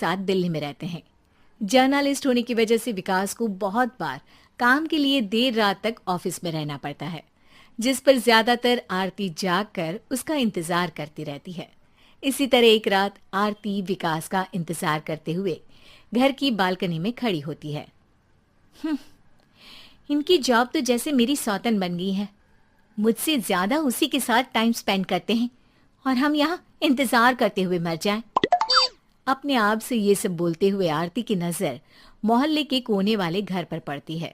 साथ दिल्ली में रहते हैं। जर्नलिस्ट होने की वजह से विकास को बहुत बार काम के लिए देर रात तक ऑफिस में रहना पड़ता है, जिस पर ज्यादातर आरती जाग कर उसका इंतजार करती रहती है। इसी तरह एक रात आरती विकास का इंतजार करते हुए घर की बालकनी में खड़ी होती है। इनकी जॉब तो जैसे मेरी सौतन बन गई है। मुझसे ज्यादा उसी के साथ टाइम स्पेंड करते हैं और हम यहाँ इंतजार करते हुए मर जाएं। अपने आप से ये सब बोलते हुए आरती की नजर मोहल्ले के कोने वाले घर पर पड़ती है,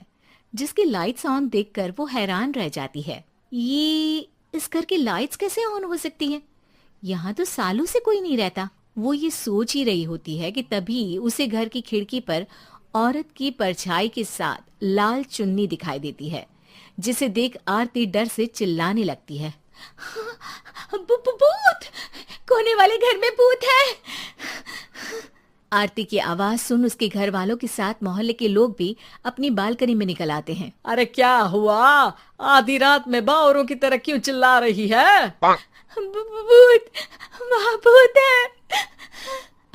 जिसकी लाइट्स ऑन देखकर वो हैरान रह जाती है। ये इस घर की लाइट्स कैसे ऑन हो सकती हैं? यहाँ तो सालों से कोई नहीं रहता। वो ये सोच ही रही होती है कि तभी उसे घर की खिड़की पर औरत की परछाई के साथ लाल चुन्नी दिखाई देती है, जिसे देख आरती डर से चिल्लाने लगती है। भूत! कोने वाले घर में भूत है! आरती की आवाज सुन उसके घर वालों के साथ मोहल्ले के लोग भी अपनी बालकनी में निकल आते हैं। अरे क्या हुआ? आधी रात में बावरों की तरह क्यों चिल्ला रही है? भूत! वहाँ भूत है!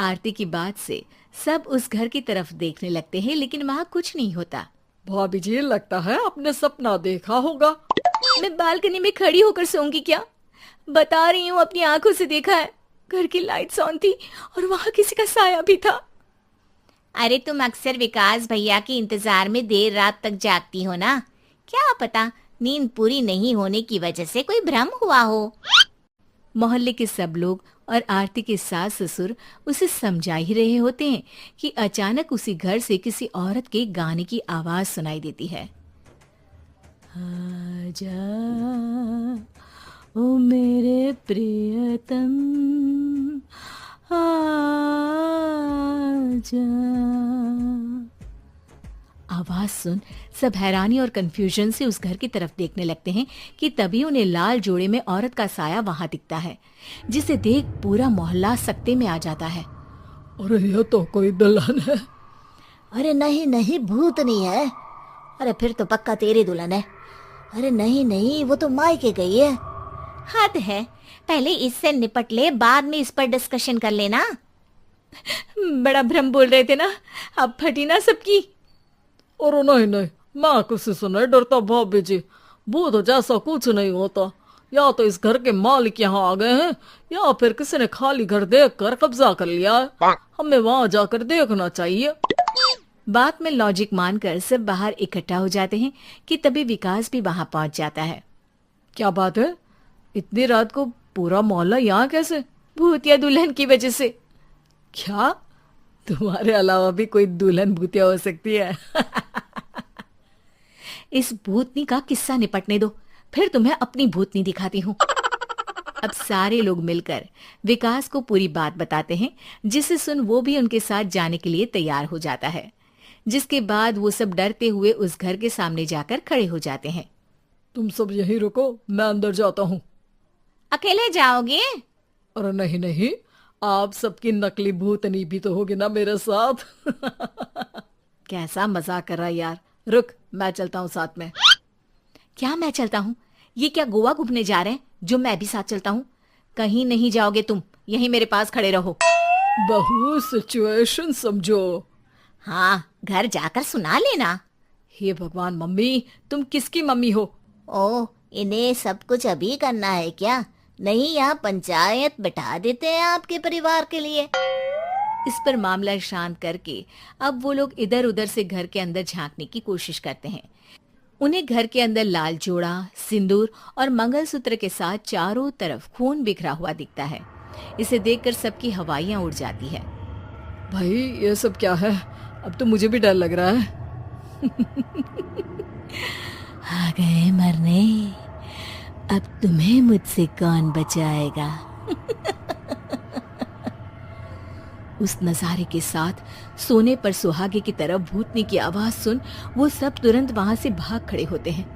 आरती की बात से सब उस घर की तरफ देखने लगते हैं, लेकिन वहाँ कुछ नहीं होता। भाभी जी, लगता है आपने सपना देखा होगा। मैं बालकनी में खड़ी होकर सोऊंगी क्या? बता रही हूँ, अपनी आंखों से देखा है। घर की लाइट्स ऑन थी और वहाँ किसी का साया भी था। अरे तुम अक्सर विकास भैया के इंतजार में देर रात तक जागती हो ना, क्या पता नींद पूरी नहीं होने की वजह से कोई भ्रम हुआ हो। मोहल्ले के सब लोग और आरती के सास ससुर उसे समझा ही रहे होते हैं कि अचानक उसी घर से किसी औरत के गाने की आवाज सुनाई देती है। आजा ओ मेरे प्रियतम आजा। आवाज सुन सब हैरानी और कंफ्यूजन से उस घर की तरफ देखने लगते हैं कि तभी उन्हें लाल जोड़े में औरत का साया वहां दिखता है, जिसे देख पूरा मोहल्ला सकते में आ जाता है। अरे ये तो कोई दुल्हन है। अरे नहीं नहीं, भूत नहीं है। अरे फिर तो पक्का तेरी दुल्हन है। अरे नहीं नहीं, वो तो मायके गई है। हद है, पहले इससे निपट ले, बाद में इस पर डिस्कशन कर लेना। बड़ा भ्रम बोल रहे थे ना, अब फटी ना सबकी। और नहीं नहीं, मैं किसी से नहीं डरता भाभी जी। भूत जैसा कुछ नहीं होता। या तो इस घर के मालिक यहाँ आ गए हैं, या फिर किसी ने खाली घर देख कर कब्जा कर लिया है। हमें वहाँ जाकर देखना चाहिए। बात में लॉजिक मानकर सब बाहर इकट्ठा हो जाते हैं कि तभी विकास भी वहां पहुंच जाता है। क्या बात है? इतनी रात को पूरा मोहल्ला यहाँ कैसे? भूतिया दुल्हन की वजह से। क्या तुम्हारे अलावा भी कोई दुल्हन भूतिया हो सकती है? इस भूतनी का किस्सा निपटने दो, फिर तुम्हें अपनी भूतनी दिखाती हूँ। अब सारे लोग मिलकर विकास को पूरी बात बताते हैं, जिसे सुन वो भी उनके साथ जाने के लिए तैयार हो जाता है। जिसके बाद वो सब डरते हुए उस घर के सामने जाकर खड़े हो जाते हैं। तुम सब यहीं रुको, मैं अंदर जाता हूँ। अकेले जाओगे? अरे नहीं नहीं, आप सबकी नकली भूतनी भी तो होगी ना मेरे साथ। कैसा मजाक कर रहा है यार। रुक, मैं चलता हूँ साथ में। क्या मैं चलता हूँ? ये क्या गोवा घूमने जा रहे हैं जो मैं भी साथ चलता हूँ? कहीं नहीं जाओगे तुम, यहीं मेरे पास खड़े रहो। बहू सिचुएशन समझो। हाँ, घर जाकर सुना लेना। हे भगवान, मम्मी तुम किसकी मम्मी हो? ओ, इन्हें सब कुछ अभी करना है क्या? नहीं, यहाँ पंचायत बैठा देते हैं आपके परिवार के लिए। इस पर मामला शांत करके अब वो लोग इधर उधर से घर के अंदर झांकने की कोशिश करते हैं। उन्हें घर के अंदर लाल जोड़ा, सिंदूर और मंगलसूत्र के साथ चारों तरफ खून बिखरा हुआ दिखता है। इसे देखकर सबकी हवाइयां उड़ जाती है। भाई ये सब क्या है? अब तो मुझे भी डर लग रहा है। आ गए मरने, अब तुम्हें मुझसे कौन बचाएगा? उस नजारे के साथ सोने पर सुहागे की तरफ भूतनी की आवाज सुन वो सब तुरंत वहां से भाग खड़े होते हैं।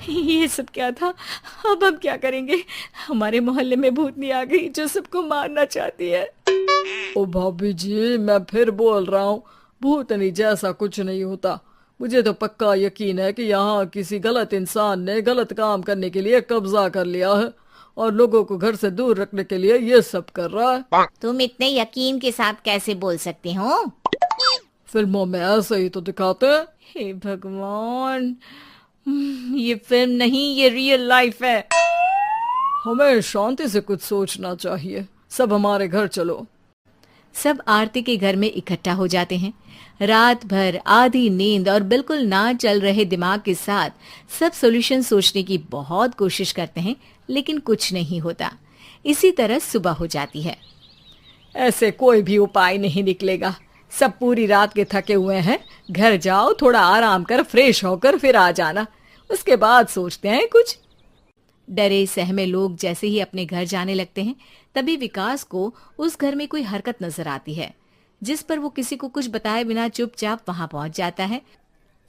ये सब क्या था? अब हम क्या करेंगे? हमारे मोहल्ले में भूतनी आ गई जो सबको मारना चाहती है। ओ भाभी जी, मैं फिर बोल रहा हूँ, भूतनी जैसा कुछ नहीं होता। मुझे तो पक्का यकीन है कि यहाँ किसी गलत इंसान ने गलत काम करने के लिए कब्जा कर लिया है और लोगों को घर से दूर रखने के लिए ये सब कर रहा है। तुम इतने यकीन के साथ कैसे बोल सकते हो? फिल्मों में ऐसे ही तो दिखाते हैं। हे भगवान, ये फिल्म नहीं, ये रियल लाइफ है। हमें शांति से कुछ सोचना चाहिए। सब हमारे घर चलो। सब आरती के घर में इकट्ठा हो जाते हैं। रात भर आधी नींद और बिल्कुल ना चल रहे दिमाग के साथ सब सॉल्यूशन सोचने की बहुत कोशिश करते हैं, लेकिन कुछ नहीं होता। इसी तरह सुबह हो जाती है। ऐसे कोई भी उपाय नहीं निकलेगा। सब पूरी रात के थके हुए हैं। घर जाओ, थोड़ा आराम कर, फ्रेश होकर फिर आ जाना, उसके बाद सोचते हैं कुछ। डरे सहमे लोग जैसे ही अपने घर जाने लगते हैं, तभी विकास को उस घर में कोई हरकत नजर आती है, जिस पर वो किसी को कुछ बताए बिना चुपचाप वहां पहुंच जाता है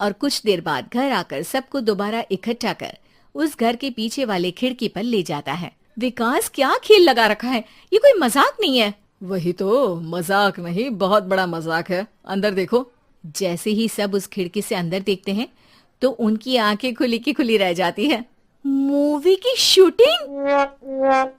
और कुछ देर बाद घर आकर सबको दोबारा इकट्ठा कर उस घर के पीछे वाले खिड़की पर ले जाता है। विकास, क्या खेल लगा रखा है? ये कोई मजाक नहीं है। वही तो, मजाक नहीं, बहुत बड़ा मजाक है। अंदर देखो। जैसे ही सब उस खिड़की से अंदर देखते हैं तो उनकी आंखें खुली की खुली रह जाती है। मूवी की शूटिंग!